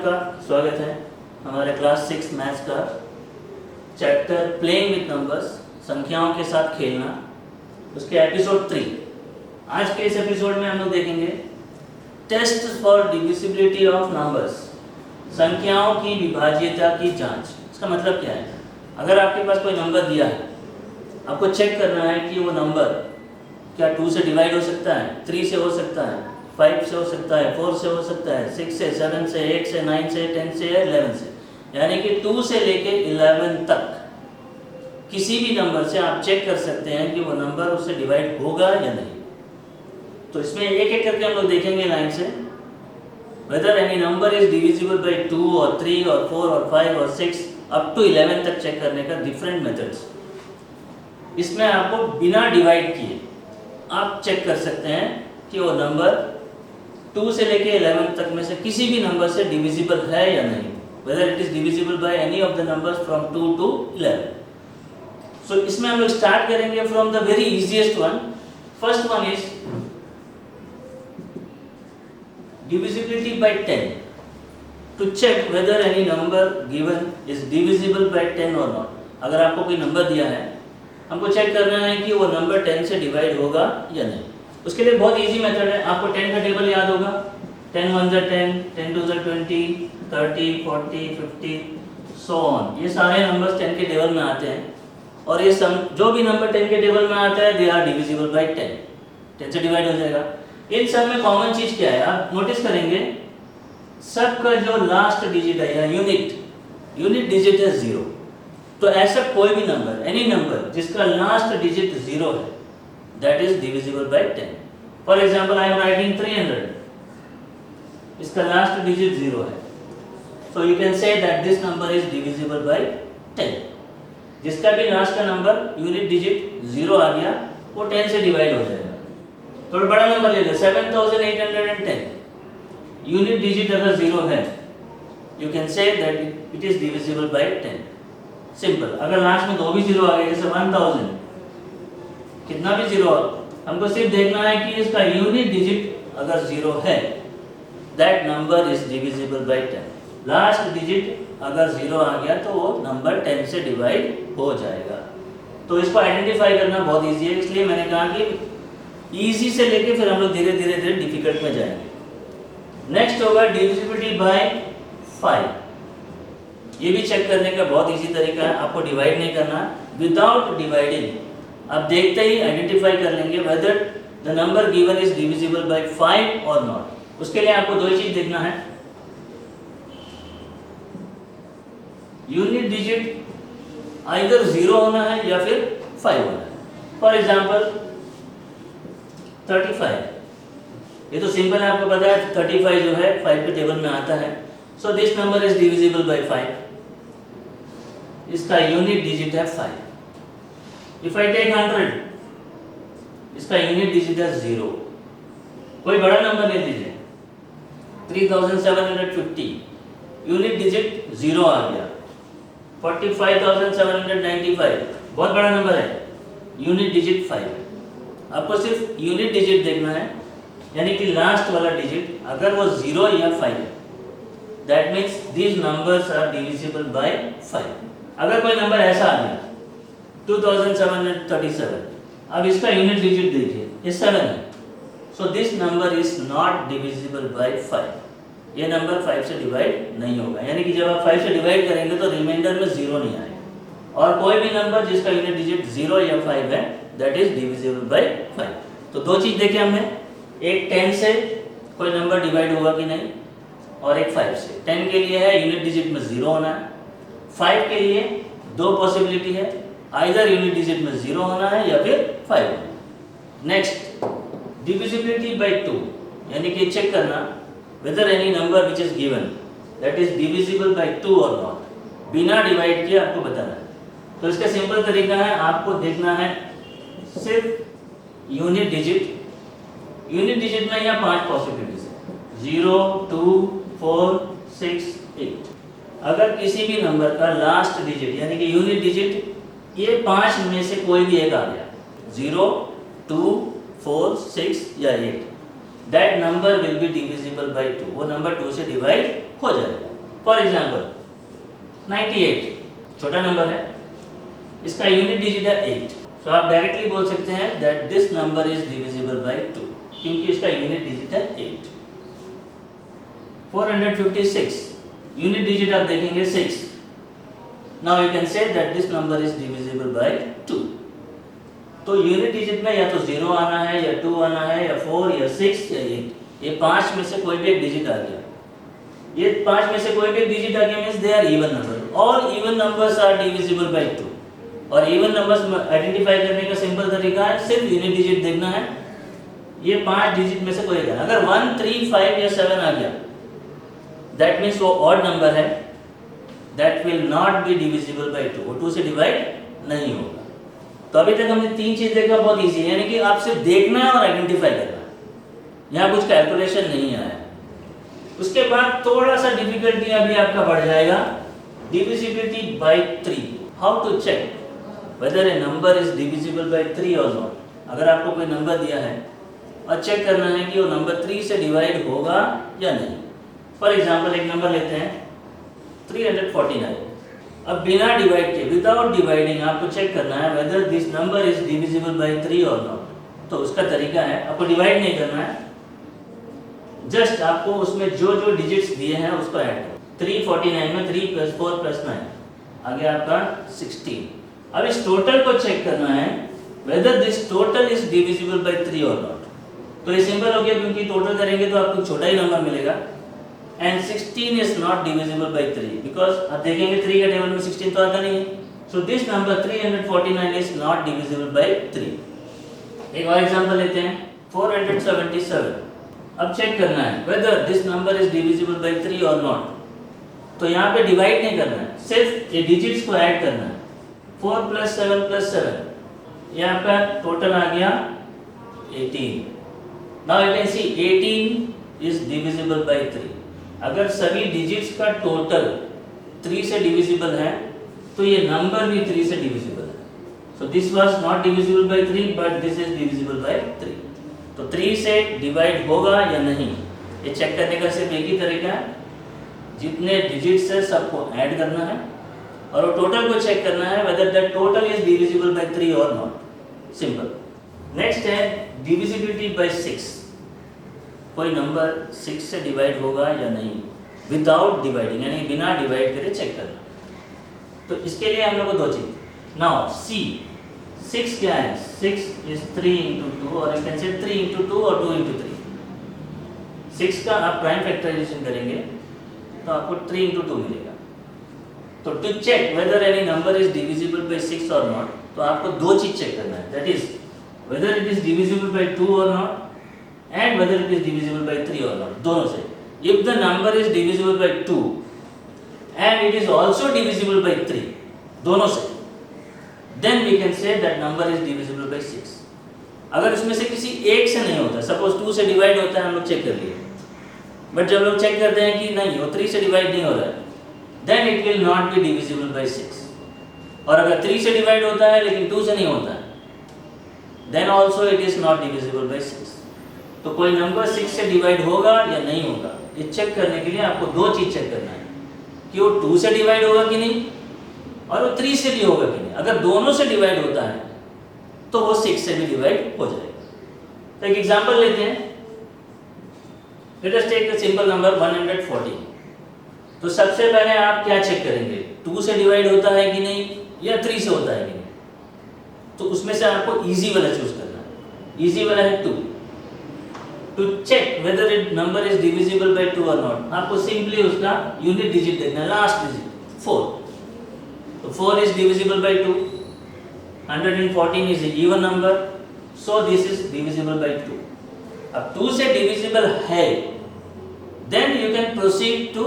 आपका स्वागत है हमारे क्लास 6 मैथ्स का चैप्टर प्लेइंग विथ नंबर्स, संख्याओं के साथ खेलना, उसके एपिसोड 3। आज के इस एपिसोड में हम लोग देखेंगे test for divisibility of numbers, संख्याओं की विभाज्यता की जांच। इसका मतलब क्या है? अगर आपके पास कोई नंबर दिया है, आपको चेक करना है कि वो नंबर क्या 2 से डिवाइड हो सकता है, 3 से हो सकता है, 5 से हो सकता है, 4 से हो सकता है, 6 से, 7 से, 8 से, 9 से, 10 से या 11 से, यानी कि 2 से लेके 11 तक किसी भी नंबर से आप चेक कर सकते हैं कि वो नंबर उससे डिवाइड होगा या नहीं। तो इसमें एक एक करके हम लोग देखेंगे लाइन से, whether any number is divisible by 2 और 3 और 4 और 5 और 6 अप टू 11 तक चेक करने का डिफरेंट मेथड्स। इसमें आपको बिना डिवाइड किए आप चेक कर सकते हैं कि वो नंबर 2 से लेके 11 तक में से किसी भी नंबर से डिविजिबल है या नहीं, weather it is divisible by any of the numbers from 2 to 11। सो इसमें हम लोग स्टार्ट करेंगे from the very easiest one. First one is divisibility by 10 to check whether any number given is divisible by 10 or not। अगर आपको कोई number दिया है, हमको चेक करना है कि वो नंबर 10 से डिवाइड होगा या नहीं। उसके लिए बहुत इजी मेथड है। आपको 10 का टेबल याद होगा, 10 1 10, 10 2 20, 30, 40, 50 सो ऑन। ये सारे नंबर्स 10 के टेबल में आते हैं और ये जो भी नंबर 10 के टेबल में आता है दे आर डिविजिबल बाय 10, 10 से डिवाइड हो जाएगा। इन सब में कॉमन चीज क्या है, आप नोटिस करेंगे सबका जो लास्ट डिजिट है या यूनिट डिजिट है 0। तो ऐसा कोई भी नंबर, एनी नंबर जिसका लास्ट डिजिट 0 है, that is divisible bye 10। For example I am writing 300, इसका लास्ट डिजिट 0 है, so you can say that this number is divisible bye 10। जिसका भी लास्ट का नंबर यूनिट डिजिट 0 आ गया वो 10 से डिवाइड हो जाएगा। थोड़ा बड़ा नंबर ले लो, 7810, यूनिट डिजिट अगर 0 है, you can say that it is divisible bye 10। Simple. अगर लास्ट में 2 भी 0 आ गए, जैसे 1000, कितना भी 0, हमको सिर्फ देखना है कि इसका यूनिट डिजिट अगर 0 है, that number is divisible bye 10। Last digit अगर 0 आ गया तो वो नंबर 10 से डिवाइड हो जाएगा। तो इसको आइडेंटिफाई करना बहुत ईजी है, इसलिए मैंने कहा कि इजी से लेके फिर हम लोग धीरे धीरे डिफिकल्ट में जाएंगे। नेक्स्ट होगा डिविजिबिलिटी बाय 5। ये भी चेक करने का बहुत इजी तरीका है, आपको डिवाइड नहीं करना। विदाउट डिवाइडिंग आप देखते ही आइडेंटिफाई कर लेंगे whether the number given is divisible by 5 और नॉट। उसके लिए आपको 2 चीज देखना है, यूनिट डिजिट आइदर 0 होना है या फिर 5 होना है। फॉर एग्जांपल 35, ये तो सिंपल है, आपको पता है 35 जो है 5 के टेबल में आता है, so this number is divisible by 5। इसका यूनिट डिजिट है 5। इफ आई टेक 100, इसका यूनिट डिजिट है 0। कोई बड़ा नंबर ले लीजिए, 3750, यूनिट डिजिट 0 आ गया। 45795, बहुत बड़ा नंबर है, यूनिट डिजिट 5। आपको सिर्फ यूनिट डिजिट देखना है, यानी कि लास्ट वाला डिजिट अगर वो 0 या 5 है, that means these numbers are divisible by 5। अगर कोई नंबर ऐसा आ गया 2737, अब इसका यूनिट डिजिट देखिए, ये 7 है, so this number is not divisible by 5। ये नंबर 5 से डिवाइड नहीं होगा, यानी कि जब आप 5 से डिवाइड करेंगे तो रिमाइंडर में 0 नहीं आएगा। और कोई भी नंबर जिसका यूनिट डिजिट 0 या 5 है, दैट इज डिविजिबल बाय 5। तो 2 चीज देखे हमने, एक 10 से कोई नंबर डिवाइड होगा कि नहीं, और एक 5 से। 10 के लिए है यूनिट डिजिट में 0 होना है, 5 के लिए 2 पॉसिबिलिटी है, आइदर यूनिट डिजिट में 0 होना है या फिर 5 होना है। नेक्स्ट डिविजिबिलिटी बाय 2, यानी कि चेक करना whether any number which is given that is divisible by 2 और नॉट। बिना डिवाइड किए आपको बताना है। तो इसका सिंपल तरीका है, आपको देखना है सिर्फ यूनिट डिजिट। यूनिट डिजिट में यहाँ 5 पॉसिबिलिटीज है, 0 2 4 6 8। अगर किसी भी नंबर का लास्ट डिजिट यानी कि यूनिट डिजिट ये 5 में से कोई भी एक आ गया, 0 2 4 6 या 8, that number will be divisible by 2। वो नंबर 2 से डिवाइड हो जाएगा। फॉर एग्जाम्पल 98 छोटा नंबर है, इसका यूनिट डिजिट है 8, तो आप डायरेक्टली बोल सकते हैं that this number is divisible by 2, क्योंकि इसका यूनिट डिजिट है 8। 456 यूनिट डिजिट आप देखेंगे 6, now you can say that this number is divisible by 2। तो यूनिट डिजिट में या तो 0 आना है, या 2 आना है, या 4, या 6, या 8, ये 5 में से कोई भी एक डिजिट आ गया। ये 5 में से कोई भी एक डिजिट आ गया means they are even number. All even numbers are divisible by 2। और इवन नंबर्स आइडेंटिफाई करने का सिंपल तरीका है, सिर्फ यूनिट डिजिट देखना है, ये 5 डिजिट में से कोई एक है। अगर 1, 3, 5 या 7 आ गया, दैट मीन्स वो ऑड नंबर है, that will not be divisible by 2, वो 2 से डिवाइड नहीं होगा। तो अभी तक हमने 3 चीज देखा, बहुत इजी है, यानी कि आप सिर्फ देखना है और आइडेंटिफाई करना है, यहाँ कुछ कैलकुलेशन नहीं आया। उसके बाद थोड़ा सा डिफिकल्टी अभी आपका बढ़ जाएगा, divisibility by 3। How to check whether a number is divisible by 3 or not। अगर आपको कोई नंबर दिया है और चेक करना है कि वो नंबर 3 से डिवाइड होगा या नहीं। फॉर एग्जांपल एक नंबर लेते हैं 349। अब बिना डिवाइड के, विदाउट डिवाइडिंग, आपको चेक करना है whether this number is divisible by 3 or not। तो उसका तरीका है, आपको डिवाइड नहीं करना है, जस्ट आपको उसमें जो जो डिजिट्स दिए हैं उसको ऐड करो। 349 में 3 + 4 + 9 आ गया आपका 16। अब इस टोटल को चेक करना है whether this total is divisible by 3 or not। तो ये सिंपल हो गया, क्योंकि टोटल करेंगे तो आपको छोटा ही नंबर मिलेगा। And 16 is not divisible by 3 because आप देखेंगे 3 के टेबल में 16 तो आता नहीं है। So this number 349 is not divisible by 3। एक और एग्जांपल लेते हैं 477। अब चेक करना है whether this number is divisible by 3 or not। तो यहाँ पे डिवाइड नहीं करना है, सिर्फ ये डिजिट्स को ऐड करना है। 4 + 7 + 7, ये आपका टोटल आ गया 18। Now you can see 18 is divisible by 3। अगर सभी डिजिट्स का टोटल 3 से डिविजिबल है तो ये नंबर भी 3 से डिविजिबल है। So this was not divisible by 3 but this is divisible by 3। तो 3 से डिवाइड होगा या नहीं, ये चेक करने का सिर्फ एक ही तरीका है, जितने डिजिट्स है सबको ऐड करना है और वो टोटल को चेक करना है whether that total is divisible by 3 or not। Simple. Next है डिविजिबिलिटी बाय 6। कोई नंबर 6 से डिवाइड होगा या नहीं विदाउट डिवाइडिंग, यानी बिना डिवाइड करे चेक करना। तो इसके लिए हम लोग को दो चीज। नाउ सी 6 क्या है, 6 is 3 into 2 और you can say 3 into 2 और 2 into 3। 6 का आप प्राइम फैक्टराइजेशन करेंगे तो आपको 3 into 2 मिलेगा। तो to check whether any number is divisible by 6 or not, तो आपको दो चीज चेक करना है, that is whether it is divisible by 2 or not and whether it is divisible by 3 or not। दोनों से, if the number is divisible by 2 and it is also divisible by 3, दोनों से, then we can say that number is divisible by 6। अगर उसमें से किसी एक से नहीं होता, सपोज 2 से डिवाइड होता है, हम लोग चेक कर लिए, बट जब लोग चेक करते हैं कि नहीं वो 3 से डिवाइड नहीं हो रहा है, then it will not be divisible by 6। और अगर 3 से डिवाइड होता है लेकिन 2 से नहीं होता है, then also it is not divisible by 6। तो कोई नंबर 6 से डिवाइड होगा या नहीं होगा, ये चेक करने के लिए आपको दो चीज चेक करना है कि वो 2 से डिवाइड होगा कि नहीं और वो 3 से भी होगा कि नहीं। अगर दोनों से डिवाइड होता है तो वो 6 से भी डिवाइड हो जाएगा। तो एक एग्जांपल लेते हैं, let us take the simple number 140। तो सबसे पहले आप क्या चेक करेंगे, 2 से डिवाइड होता है कि नहीं या 3 से होता है कि नहीं। तो उसमें से आपको इजी वाला चूज करना है, इजी वाला है 2। To check whether it number is divisible by 2 और नॉट, आपको सिंपली उसका यूनिट डिजिट देखना है, लास्ट डिजिट 4। तो 4 is divisible by 2, 114 is even number, so this is divisible by 2। अब 2 से डिविजिबल है, then you can proceed to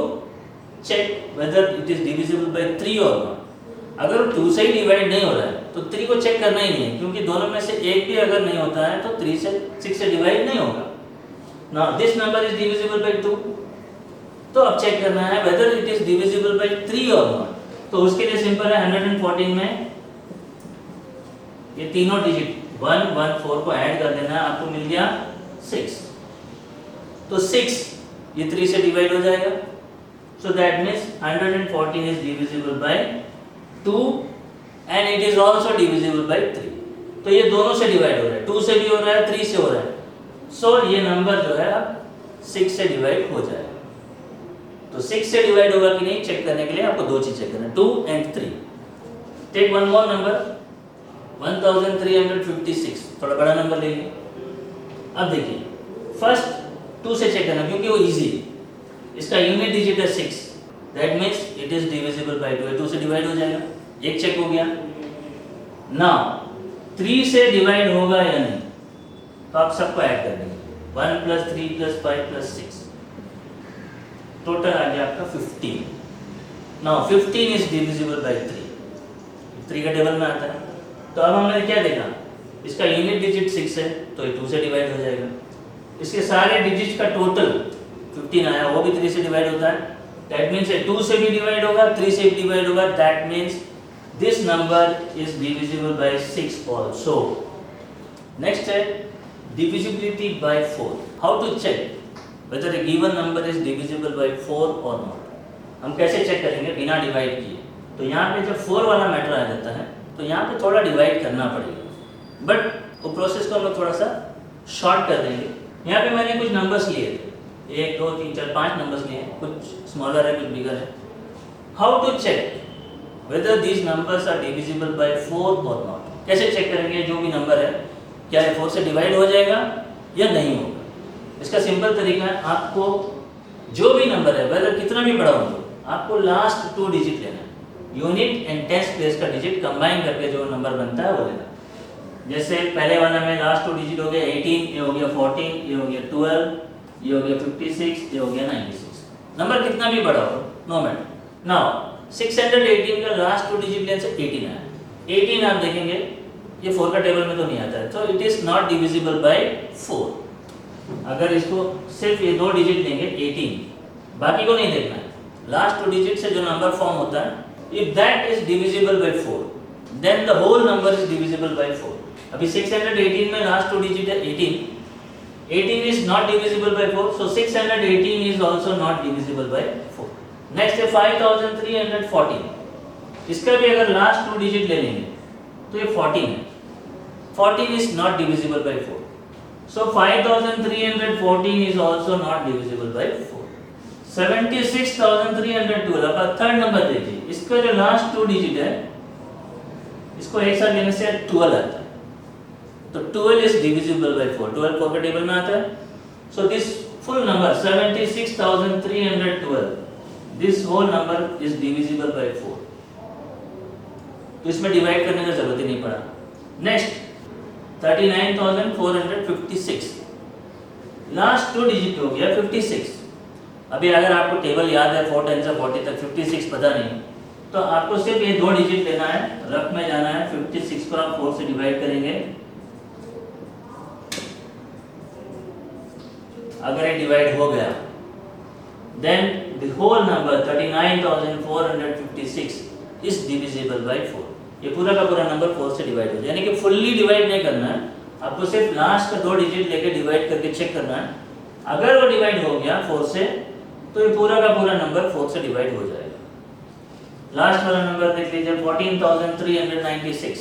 check whether it is divisible by 3 और नॉट। अगर 2 से ही डिवाइड नहीं हो रहा है तो 3 को चेक करना ही नहीं है, क्योंकि दोनों में से एक भी अगर नहीं होता है तो 3 से 6 से डिवाइड नहीं होगा। Now this number is divisible by 2, तो अब चेक करना है weather it is divisible by 3 और नॉट। तो उसके लिए सिंपल है, 114 में ये तीनों डिजिट 1 1 4 को ऐड कर देना है, आपको मिल गया 6। तो 6 ये 3 से डिवाइड हो जाएगा, So that means 114 is divisible by 2 and it is also divisible by 3. तो ये दोनों से डिवाइड हो रहा है, 2 से भी हो रहा है, 3 से हो रहा है. सो ये नंबर जो है अब 6 से डिवाइड हो जाएगा. तो 6 से डिवाइड होगा कि नहीं चेक करने के लिए आपको दो चीज चेक करना है, 2 and 3. Take one more number 1356, थोड़ा बड़ा नंबर ले लीजिए. अब देखिए फर्स्ट 2 से चेक करना क्योंकि वो इजी है. इसका यूनिट डिजिट है 6, that means it is divisible by 2. 2 से डिवाइड हो जाएगा, एक चेक हो गया. नाउ 3 से डिवाइड होगा या नहीं तो आप सबको ऐड कर देंगे. 1 + 3 + 5 + 6 टोटल आ गया आपका 15. नाउ 15 इज डिविजिबल बाय 3 का टेबल में आता है. तो अब हमने क्या देखा, इसका यूनिट डिजिट 6 है तो ये 2 से डिवाइड हो जाएगा. इसके सारे डिजिट का टोटल 15 आया, वो भी 3 से डिवाइड होता है. दैट मीन्स 2 से भी डिवाइड होगा, 3 से भी डिवाइड होगा. That means this number is divisible bye 6 also. Next है divisibility by 4. How to check whether a given number is divisible by 4 or not? हम कैसे चेक करेंगे बिना डिवाइड किए? तो यहाँ पे जब 4 वाला मैटर आ जाता है तो यहाँ पे थोड़ा डिवाइड करना पड़ेगा, बट वो प्रोसेस को हम लोग थोड़ा सा शॉर्ट कर देंगे. यहाँ पे मैंने कुछ नंबर्स लिए थे, 1 2 3 4 5 नंबर्स लिए हैं, कुछ स्मॉलर है कुछ बिगर है. How to check whether these numbers are divisible by 4 or not? कैसे चेक करेंगे जो भी नंबर है क्या ये 4 से डिवाइड हो जाएगा या नहीं होगा? इसका सिंपल तरीका है, आपको जो भी नंबर है वेदर कितना भी बड़ा हो तो आपको लास्ट 2 डिजिट लेना है. यूनिट एंड टेंथ प्लेस का डिजिट कंबाइन करके जो नंबर बनता है वो लेना. जैसे पहले वाला में लास्ट 2 डिजिट हो गया 18, ये हो गया 14, ये हो गया 12, ये हो गया 56, ये हो गया 96. नंबर कितना भी बड़ा हो नो मैटर. नाउ 618 का लास्ट 2 डिजिट लेने से 18 आया. 18 आप देखेंगे ये 4 का टेबल में तो नहीं आता है, तो it is not divisible by 4. अगर इसको सिर्फ ये 2 डिजिट लेंगे 18, बाकी को नहीं देखना है. लास्ट 2 डिजिट से जो नंबर फॉर्म होता है, if that is divisible by 4 then the whole number is divisible by 4. अभी 618 में लास्ट 2 डिजिट है 18. 18 is not divisible by 4, so 618 is also not divisible by 4. Next है 5314. इसका भी अगर लास्ट 2 डिजिट ले लेंगे तो ये 14 है. 14 is not divisible by 4. So 5314 is also not divisible by 4. 76312. अब थर्ड नंबर देखिए, इसका जो लास्ट 2 डिजिट है इसको एक साथ लेने से 12 आता है. तो 12 is divisible by 4. 12 4 के टेबल में आता है. So this full number 76312, this whole number is divisible by 4. तो इसमें डिवाइड करने की जरूरत ही नहीं पड़ा. नेक्स्ट 39456, लास्ट 2 डिजिट हो गया 56. अभी अगर आपको टेबल याद है 4 10 से 40 तक, 56 पता नहीं, तो आपको सिर्फ ये 2 डिजिट लेना है, रफ में जाना है. 56 को आप 4 से डिवाइड करेंगे, अगर ये डिवाइड हो गया then the whole number 39456 is divisible by 4. ये पूरा का पूरा नंबर 4 से डिवाइड हो जाए, यानी कि फुल्ली डिवाइड नहीं करना है आपको, सिर्फ लास्ट का 2 डिजिट लेके डिवाइड करके चेक करना है. अगर वो डिवाइड हो गया 4 से तो ये पूरा का पूरा नंबर 4 से डिवाइड हो जाएगा. लास्ट वाला नंबर देख लीजिए 14396.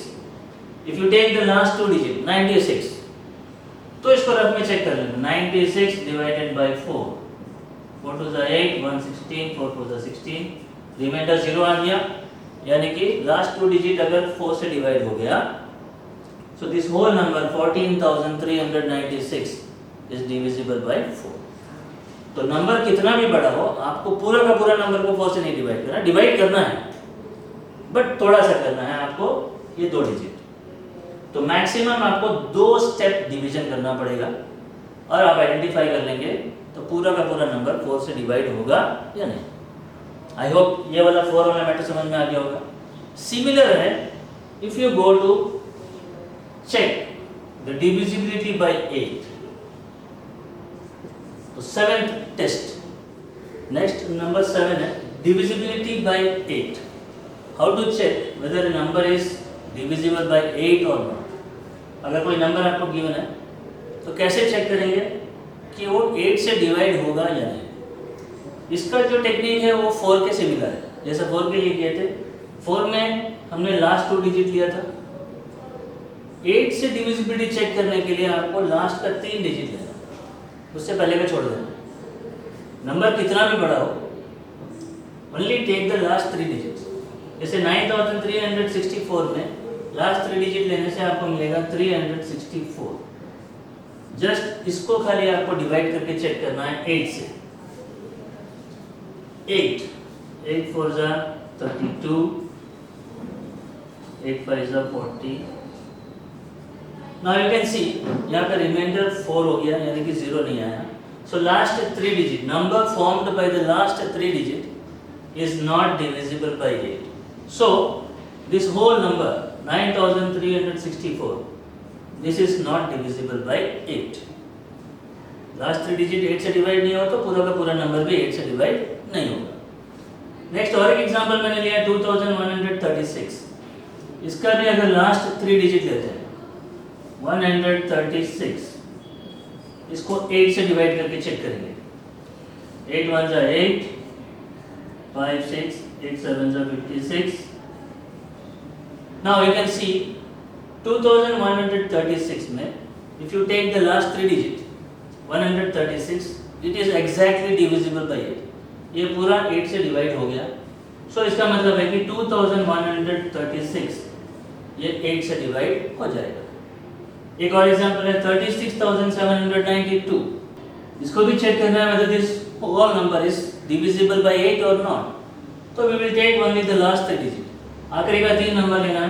If you take the last 2 digit 96, तो इसको रफ में चेक कर लेना. 96 डिवाइडेड बाय 4, 4 2 8, 116, 4 4 16, रिमाइंडर 0 आ गया. यानी कि लास्ट 2 डिजिट अगर 4 से डिवाइड हो गया, so this whole number 14396 is divisible by 4. तो नंबर कितना भी बड़ा हो आपको पूरा का पूरा नंबर को 4 से नहीं डिवाइड करना. डिवाइड करना है बट थोड़ा सा करना है आपको, ये 2 डिजिट. तो मैक्सिमम आपको 2 स्टेप डिवीजन करना पड़ेगा और आप आइडेंटिफाई कर लेंगे तो पूरा का पूरा नंबर 4 से डिवाइड होगा या नहीं. आई होप ये वाला 4 वाला मैटर समझ में आ गया होगा. सिमिलर है if you go to check the divisibility by 8. तो 7th टेस्ट. नेक्स्ट नंबर 7 है divisibility by 8. How to check whether a number is divisible by 8 or not. अगर कोई नंबर आपको गिवन है तो कैसे चेक करेंगे कि वो 8 से डिवाइड होगा या नहीं. इसका जो टेक्निक है वो 4 के सिमिलर है, जैसे 4 के लिए किए थे। 4 में हमने लास्ट 2 डिजिट लिया था। 8 से डिविजिबिलिटी चेक करने के लिए आपको लास्ट का 3 डिजिट लेना, उससे पहले का छोड़ देना। नंबर कितना भी बड़ा हो, only take the last 3 digits. जैसे 9364 में लास्ट 3 डिजिट लेने से आपको मिलेगा 364। जस्ट इसको खाली आपको डिवाइड करके चेक करना है 8 से। 8 4 जा 32, 8 5 जा 40। नाउ यू कैन सी यहाँ पे रिमाइंडर 4 हो गया, यानी कि 0 नहीं आया। So last 3 digit, number formed by the last 3 digit is not divisible by 8। So this whole number 9364, this is not divisible by 8। Last 3 digit 8 से डिवाइड नहीं हो तो पूरा का पूरा नंबर भी 8 से डिवाइड नहीं होगा। नेक्स्ट और एक एग्जांपल मैंने लिया 2136। इसका भी अगर लास्ट 3 डिजिट लेते हैं 136, इसको 8 से डिवाइड करके चेक करेंगे। 8 1 जा 8, 5 6, 8 7 जा 56। Now you can see 2136 में if you take the last 3 digit 136, it is exactly divisible by 8। ये पूरा 8 से डिवाइड हो गया। सो इसका मतलब है कि 2136 ये 8 से डिवाइड हो जाएगा। एक और एग्जांपल है 36792। इसको भी चेक करना है whether this whole number is divisible by 8 or not। तो we will take only the last 3 digit। आखिरी का 3 नंबर लेना है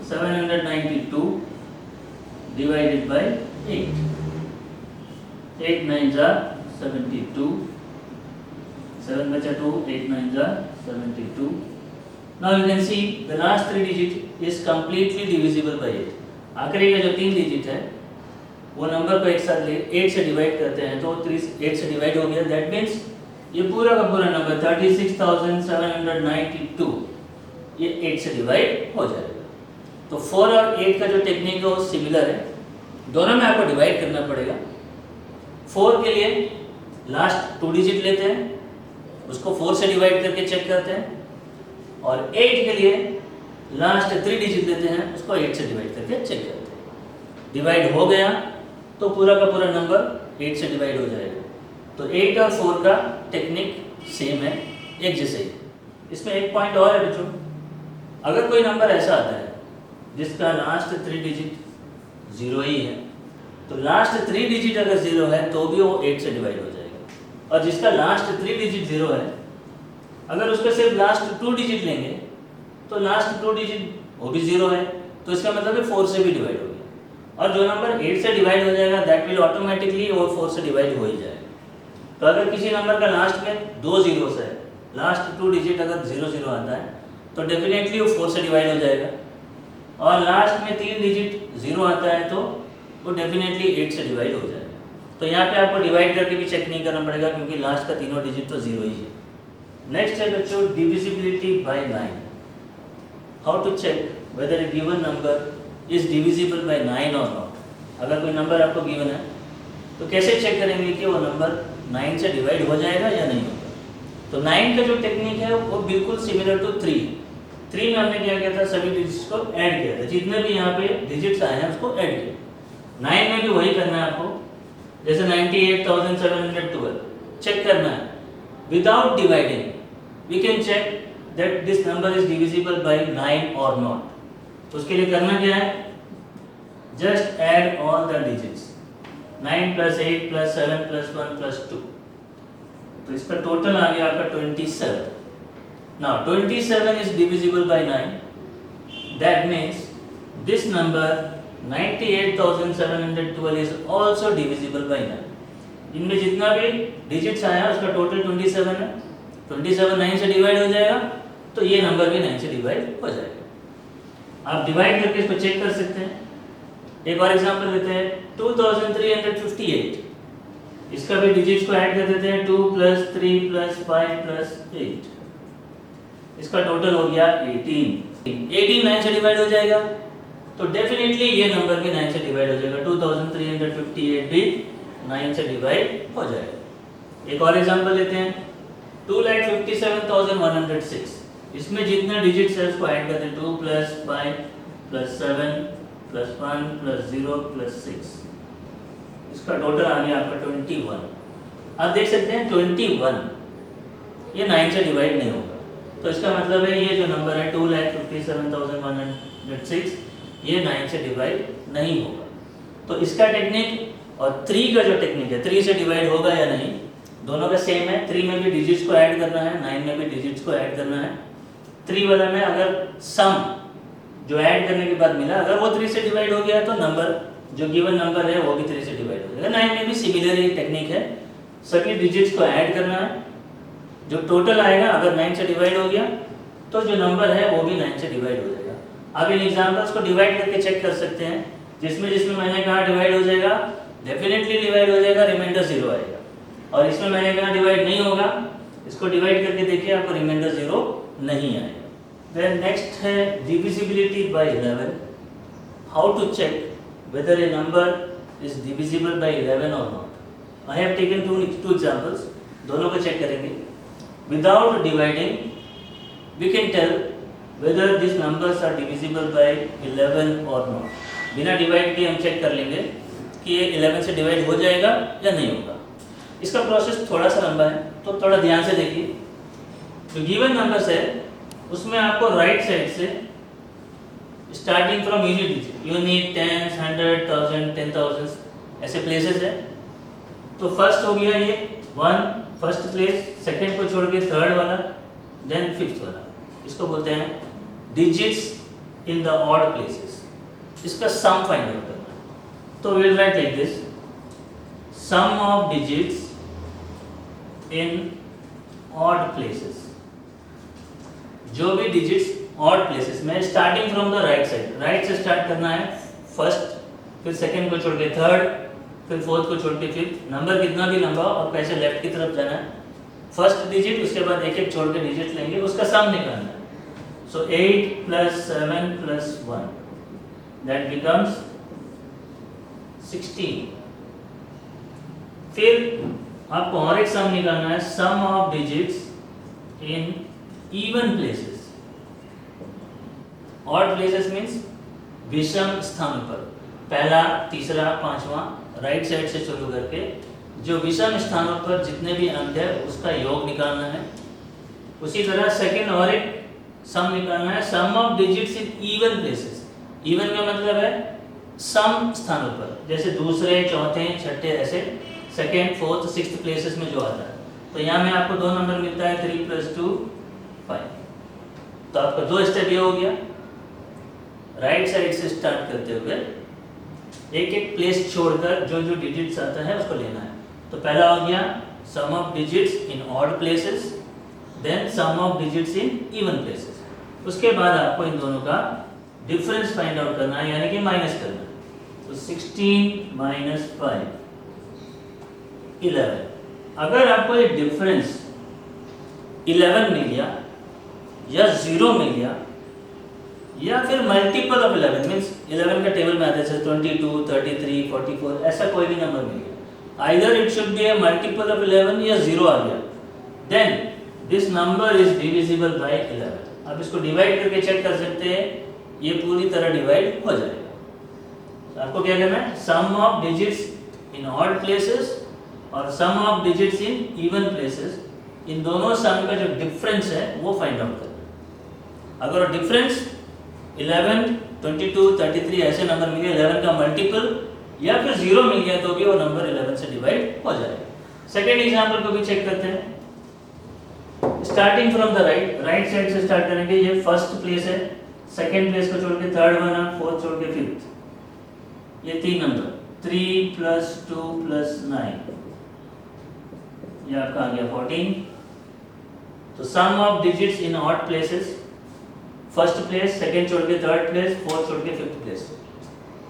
792 डिवाइडेड बाय 8। 8 9 जा 72, 7 बचा 2, 8 9 जा 72। Now you can see the last 3 digit is completely divisible by 8। आखिरी का जो 3 डिजिट है वो नंबर को एक साथ 8 से डिवाइड करते हैं तो 8 से डिवाइड हो गया। दैट मीन्स ये पूरा का पूरा नंबर 36792 ये 8 से डिवाइड हो जाएगा। तो 4 और 8 का जो टेक्निक है वो सिमिलर है, दोनों में आपको डिवाइड करना पड़ेगा। 4 के लिए लास्ट 2 डिजिट लेते हैं, उसको 4 से डिवाइड करके चेक करते हैं, और 8 के लिए लास्ट 3 डिजिट लेते हैं, उसको 8 से डिवाइड करके चेक करते हैं। डिवाइड हो गया तो पूरा का पूरा नंबर 8 से डिवाइड हो जाएगा। तो 8 और 4 का टेक्निक सेम है, एक जैसे ही। इसमें एक पॉइंट और है बच्चों, अगर कोई नंबर ऐसा आता है जिसका लास्ट 3 डिजिट 0 ही है, तो लास्ट 3 डिजिट अगर 0 है तो भी वो 8 से डिवाइड हो जाएगा। और जिसका लास्ट 3 डिजिट 0 है, अगर उसका सिर्फ लास्ट 2 डिजिट लेंगे तो लास्ट 2 डिजिट वो भी 0 है, तो इसका मतलब है 4 से भी डिवाइड हो गया। और जो नंबर 8 से डिवाइड हो जाएगा दैट विल ऑटोमेटिकली और 4 से डिवाइड हो ही जाएगा। तो अगर किसी नंबर का लास्ट में 2 जीरोस है, लास्ट 2 डिजिट अगर 0 0 आता है तो डेफिनेटली वो 4 से डिवाइड हो जाएगा। और लास्ट में 3 डिजिट 0 आता है तो वो डेफिनेटली 8 से डिवाइड हो जाएगा। तो यहाँ पे आपको डिवाइड करके भी चेक नहीं करना पड़ेगा क्योंकि लास्ट का तीनों डिजिट तो 0 ही है। नेक्स्ट है बच्चों divisibility by 9। How to check whether a given number is divisible by 9 or not. अगर कोई नंबर आपको गिवन है तो कैसे चेक करेंगे कि वो नंबर 9 से डिवाइड हो जाएगा या नहीं होगा। तो 9 का जो टेक्निक है वो बिल्कुल सिमिलर टू 3 में हमने क्या किया था, सभी डिजिट्स को ऐड किया था, जितने भी यहाँ पे डिजिट्स आए हैं उसको ऐड किया। 9 में भी वही करना है आपको, जैसे 98,712 चेक करना है without dividing. We can check that this number is divisible by 9 or not. तो उसके लिए करना क्या है, just add all the digits 9 + 8 + 7 + 1 + 2। तो इसका टोटल आ गया आपका 27। Now 27 is divisible by 9. That means this number 98,712 is also divisible by 9. इनमें जितना भी डिजिट्स आया उसका टोटल 27 है। 27 9 से डिवाइड हो जाएगा तो ये नंबर भी 9 से डिवाइड हो जाएगा। आप डिवाइड करके इसको चेक कर सकते हैं। एक और एग्जांपल लेते हैं 2358। इसका भी डिजिट्स को ऐड कर देते हैं 2 + 3 + 5 + 8। इसका टोटल हो गया 18। 18 9 से डिवाइड हो जाएगा तो डेफिनेटली ये नंबर भी 9 से डिवाइड हो जाएगा। 2358 भी 9 से डिवाइड हो जाएगा। एक और एग्जांपल लेते हैं 2,57,106, इसमें जितने डिजिट्स है उसको ऐड करते हैं 2 + 5 + 7 + 1 + 0 + 6, इसका टोटल आ गया आपका 21। आप देख सकते हैं 21 ये 9 से डिवाइड नहीं होगा, तो इसका मतलब है ये जो नंबर है 2,57,106 ये 9 से डिवाइड नहीं होगा। तो इसका टेक्निक और 3 का जो टेक्निक है 3 से डिवाइड होगा या नहीं, दोनों का सेम है। 3 में भी डिजिट्स को ऐड करना है, 9 में भी डिजिट्स को ऐड करना है। 3 वाला में अगर सम जो ऐड करने के बाद मिला अगर वो 3 से डिवाइड हो गया तो नंबर जो गिवन नंबर है वो भी 3 से डिवाइड हो जाएगा। 9 में भी सिमिलर ही टेक्निक है, सभी डिजिट्स को ऐड करना है, जो टोटल आएगा अगर 9 से डिवाइड हो गया तो जो नंबर है वो भी 9 से डिवाइड हो जाएगा। अब इन एग्जांपल्स को डिवाइड करके चेक कर सकते हैं, जिसमें जिसमें मैंने कहा डिवाइड हो जाएगा डेफिनेटली डिवाइड हो जाएगा, रिमाइंडर 0 आएगा। और इसमें मैंने कहा डिवाइड नहीं होगा, इसको डिवाइड करके देखिए आपको रिमाइंडर 0 नहीं आएगा। देन नेक्स्ट है divisibility by 11। How to check whether a number is divisible by 11 or not. I have taken two examples, दोनों को चेक करेंगे। Without dividing, we can tell whether these numbers are divisible by 11 or not. बिना divide के हम check कर लेंगे कि ये 11 से डिवाइड हो जाएगा या नहीं होगा। इसका प्रोसेस थोड़ा सा लंबा है, तो थोड़ा ध्यान से देखिए। जो गिवन नंबर्स है उसमें आपको राइट साइड से स्टार्टिंग फ्रॉम यूनिट 10, 100, 1000, 10,000 ऐसे प्लेसेस है। तो फर्स्ट हो गया ये 1 फर्स्ट प्लेस, सेकंड को छोड़ के थर्ड वाला, देन फिफ्थ वाला, इसको बोलते हैं digits in the odd places. इसका सम फाइंड आउट करना है, तो will write like this, sum of digits in odd places. जो भी डिजिट्स ऑड प्लेसेस में, starting from the right side, right से स्टार्ट करना है, फर्स्ट, फिर सेकंड को छोड़ के थर्ड, फिर फोर्थ को छोड़ के फिफ्थ, नंबर कितना भी लंबा और कैसे लेफ्ट की तरफ जाना है, फर्स्ट डिजिट उसके बाद एक एक छोड़ के डिजिट लेंगे, उसका सम निकालना है। So 8 + 7 + 1 that becomes 16। फिर आपको और एक सम निकालना है, sum of digits in even places. Odd places means विषम स्थानों पर, पहला, तीसरा, पांचवा, राइट साइड से शुरू करके जो विषम स्थानों पर जितने भी अंक है उसका योग निकालना है। उसी तरह सेकंड और एक सम निकालना है, sum of digits in even places. Even का मतलब है सम स्थानों पर, जैसे दूसरे, चौथे, छठे, ऐसे सेकंड, फोर्थ, सिक्स्थ प्लेसेस में जो आता है। तो यहाँ में आपको 2 नंबर मिलता है, 3 + 2 5। तो आपका 2 स्टेप ये हो गया, राइट साइड से स्टार्ट करते हुए एक एक प्लेस छोड़कर जो जो डिजिट्स आता है उसको लेना है। तो पहला हो गया sum of digits in odd places, then sum of digits in even places. उसके बाद आपको इन दोनों का डिफरेंस फाइंड आउट करना है, यानी कि माइनस करना है। तो 16 - 5 11। अगर आपको ये डिफरेंस 11 मिल गया या 0 मिल गया या फिर मल्टीपल ऑफ 11 मीन्स 11 का टेबल में आता है 22, 33, 44 ऐसा कोई भी नंबर मिल गया, either it should be a multiple of 11 या 0 आ गया, then this number is divisible by 11। अब इसको डिवाइड करके चेक कर सकते हैं, ये पूरी तरह डिवाइड हो जाएगा। तो आपको क्या करना है, sum of digits in odd places और sum of digits in even places, इन दोनों सम का जो डिफरेंस है वो फाइंड आउट करना है। अगर डिफरेंस 11, 22, 33 ऐसे नंबर मिल गए, 11 का मल्टीपल या फिर 0 मिल गया तो भी वो नंबर 11 से डिवाइड हो जाएगा। सेकेंड एग्जाम्पल को भी चेक करते हैं। Starting from the right side से स्टार्ट करेंगे। ये फर्स्ट प्लेस है, सेकेंड प्लेस को छोड़ के थर्ड बना, फोर्थ छोड़ के फिफ्थ, ये 3 नंबर 3 + 2 + 9, ये आपका आ गया 14। तो sum of digits in odd places, first place, second छोड़ के थर्ड प्लेस, फोर्थ छोड़ के फिफ्थ प्लेस।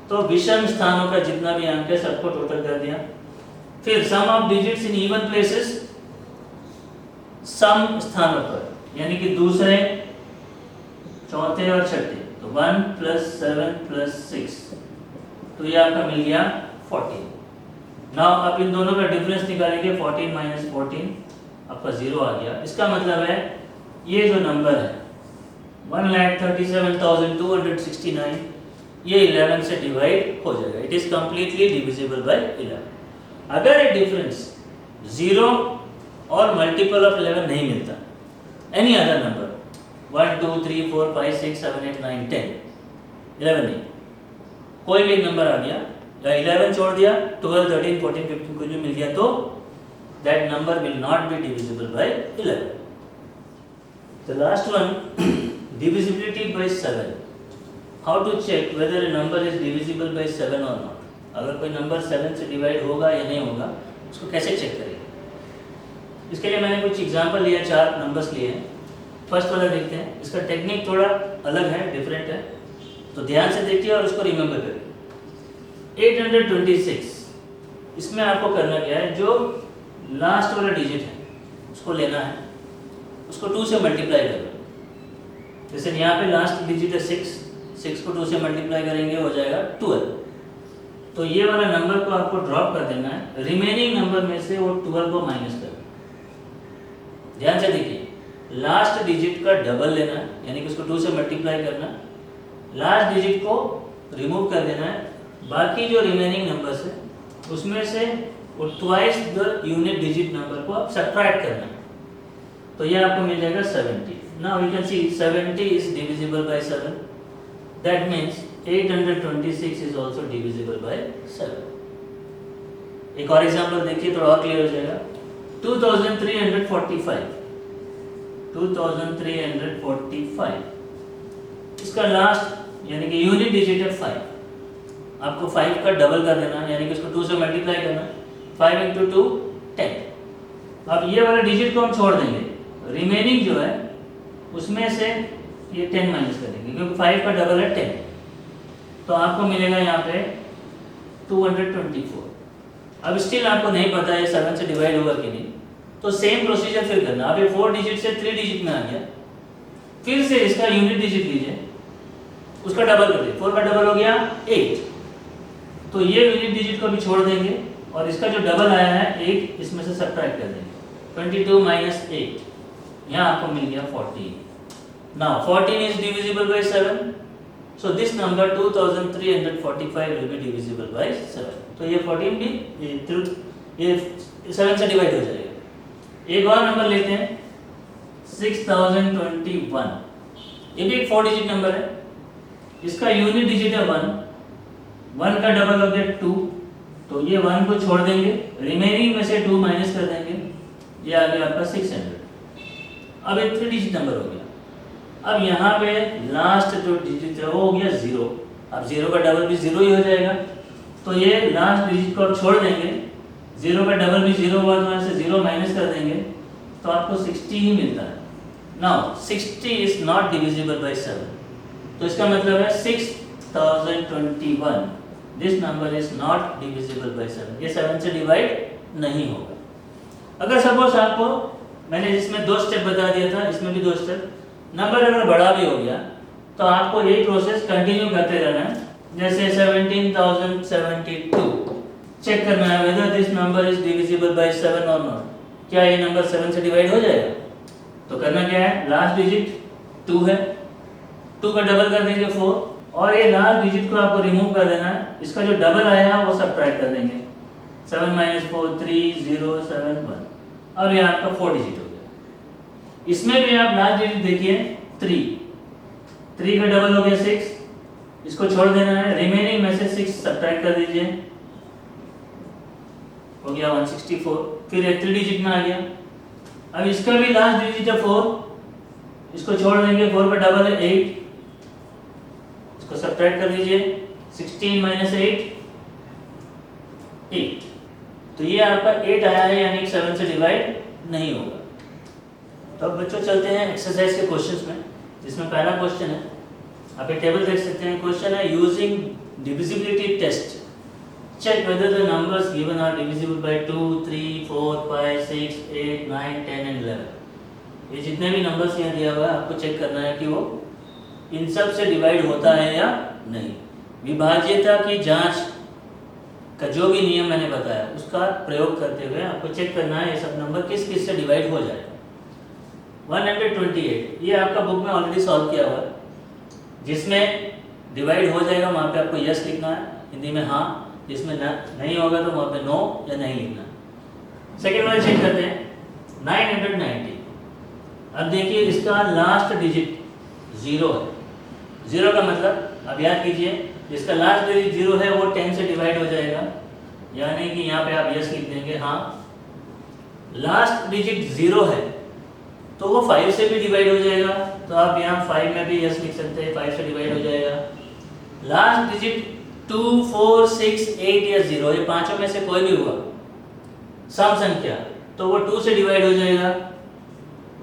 तो विषम स्थानों का जितना भी अंक है सबको टोटल कर दिया। फिर sum of digits in even places, सम स्थानों पर यानी कि दूसरे, चौथे और छठे, तो 1 + 7 + 6, तो ये आपका मिल गया 14। नाउ आप इन दोनों का डिफरेंस निकालेंगे, 14 - 14, आपका 0 आ गया, इसका मतलब है ये जो नंबर है 1,37,269 ये 11 से डिवाइड हो जाएगा, it is completely divisible by 11। अगर ये डिफरेंस 0 और मल्टीपल ऑफ 11 नहीं मिलता, एनी अदर नंबर 1 2 3 4 5 6 7 8 9 10 11 नहीं, कोई भी नंबर आ गया या 11 छोड़ दिया 12 13 14 15 कुछ भी मिल गया, तो that number will not be divisible by 11. The last one, divisibility by 7. How to check whether a number is divisible by 7 or not? अगर कोई नंबर 7 से डिवाइड होगा या नहीं होगा, उसको कैसे चेक करेंगे? इसके लिए मैंने कुछ एग्जांपल लिया, 4 नंबर्स लिए हैं। फर्स्ट वाला देखते हैं, इसका टेक्निक थोड़ा अलग है, डिफरेंट है, तो ध्यान से देखिए और उसको रिमेंबर करिए। 826, इसमें आपको करना क्या है, जो लास्ट वाला डिजिट है उसको लेना है, उसको 2 से मल्टीप्लाई करना। जैसे यहाँ पे लास्ट डिजिट है 6 को 2 से मल्टीप्लाई करेंगे हो जाएगा 12। तो ये वाला नंबर को आपको ड्रॉप कर देना है, रिमेनिंग नंबर में से वो 12 को माइनस करना। ध्यान से देखिए, लास्ट डिजिट का डबल लेना है, यानी कि उसको 2 से मल्टीप्लाई करना, लास्ट डिजिट को रिमूव कर देना है, बाकी जो रिमेनिंग नंबर्स है उसमें से वो twice the unit digit number को आप सब्ट्रैक्ट करना है, तो ये आपको मिल जाएगा 70। Now you can see 70 is divisible bye 7, that means 826 is also divisible by 7। एक और एग्जांपल देखिए, थोड़ा और क्लियर हो जाएगा। 2345, इसका लास्ट यानी कि यूनिट डिजिट है 5, आपको 5 का डबल कर देना है, यानी कि इसको 2 से मल्टीप्लाई करना, 5 × 2 10। अब ये वाला डिजिट को हम छोड़ देंगे, रिमेनिंग जो है उसमें से ये 10 माइनस कर देंगे, क्योंकि 5 का डबल है 10, तो आपको मिलेगा यहाँ पे 224। अब स्टिल आपको नहीं पता है 7 से डिवाइड होगा कि नहीं, तो सेम प्रोसीजर फिर करना। अब ये 4 डिजिट से 3 डिजिट में आ गया, फिर से इसका यूनिट डिजिट लीजिए, उसका डबल कर दीजिए, 4 का डबल हो गया 8, तो ये यूनिट डिजिट को भी छोड़ देंगे और इसका जो डबल आया है 8, इसमें से सब्ट्रैक्ट कर देंगे, 22 - 8, यहाँ आपको मिल गया 14। Now 14 is divisible bye 7, so this number 2345 will be divisible by 7। तो ये 14 भी ये 7 से डिवाइड हो जाएगा। एक और नंबर लेते हैं 6021, ये भी एक 4 डिजिट नंबर है, इसका यूनिट डिजिट है 1 का डबल हो गया 2, तो ये 1 को छोड़ देंगे, रिमेनिंग में से 2 माइनस कर देंगे, ये आ गया आपका 600। अब एक 3 डिजिट नंबर हो गया। अब यहाँ पे लास्ट जो डिजिट है वो हो गया 0, अब 0 का डबल भी 0 ही हो जाएगा, तो ये लास्ट डिजिट को छोड़ देंगे, 0 का डबल भी 0 हुआ, तो यहाँ से 0 माइनस कर देंगे, तो आपको 60 ही मिलता है। Now 60 is not divisible bye 7, तो इसका मतलब है 6021 this number is not divisible bye 7, ये 7 से डिवाइड नहीं होगा। अगर सपोज आपको मैंने जिसमें 2 स्टेप बता दिया था, इसमें भी 2 स्टेप, नंबर अगर बड़ा भी हो गया तो आपको यही प्रोसेस कंटिन्यू करते रहना है। जैसे 17072 चेक करना है whether this number is divisible by 7 or not, क्या ये नंबर 7 से डिवाइड हो जाएगा? तो करना क्या है, लास्ट डिजिट 2 है, 2 का डबल कर देंगे 4, और ये लास्ट डिजिट को आपको रिमूव कर देना है, इसका जो डबल आया वो सब्ट्रैक्ट कर देंगे, 7 - 4 3 0 7 1। अब ये आपका 4 डिजिट हो गया। इसमें भी आप लास्ट डिजिट देखिए 3 का डबल हो गया 6, इसको छोड़ देना है, रिमेनिंग में से 6 सब्ट्रैक्ट कर दीजिए, हो गया 164, फिर एक 3 डिजिट में आ गया। अब इसका भी लास्ट डिजिट है 4, इसको छोड़ देंगे, 4 का डबल है 8, इसको सब्ट्रैक्ट कर दीजिए, 16 - 8, तो ये आपका 8 आया है, यानी 7 से डिवाइड नहीं होगा। तो अब बच्चों चलते हैं एक्सरसाइज के क्वेश्चंस में, जिसमें पहला क्वेश्चन है, आप ये टेबल देख सकते हैं, क्वेश्चन है using divisibility test check whether the numbers given are divisible by 2 3 4 5 6 8 9 10 and 11। ये जितने भी नंबर्स यहाँ दिया हुआ है आपको चेक करना है कि वो इन सब से डिवाइड होता है या नहीं। विभाज्यता की जांच का जो भी नियम मैंने बताया उसका प्रयोग करते हुए आपको चेक करना है ये सब नंबर किस किस से डिवाइड हो जाएगा। 128 ये आपका बुक में ऑलरेडी सॉल्व किया हुआ है, जिसमें डिवाइड हो जाएगा वहाँ पे आपको यस लिखना है हिंदी में हाँ, जिसमें नहीं होगा तो वहाँ पे नो या नहीं लिखना है। सेकेंड वाला चेक करते हैं 990। अब देखिए इसका लास्ट डिजिट 0 है। 0 का मतलब अब याद कीजिए जिसका लास्ट डिजिट 0 है वो 10 से डिवाइड हो जाएगा, यानी कि यहाँ पे आप यस लिख देंगे हाँ। लास्ट डिजिट 0 है तो वो 5 से भी डिवाइड हो जाएगा, तो आप यहाँ 5 में भी यस लिख सकते हैं, 5 से डिवाइड हो जाएगा। लास्ट डिजिट 2, 4, 6, 8 या 0 ये पांचों में से कोई भी हुआ सम संख्या तो वो 2 से डिवाइड हो जाएगा,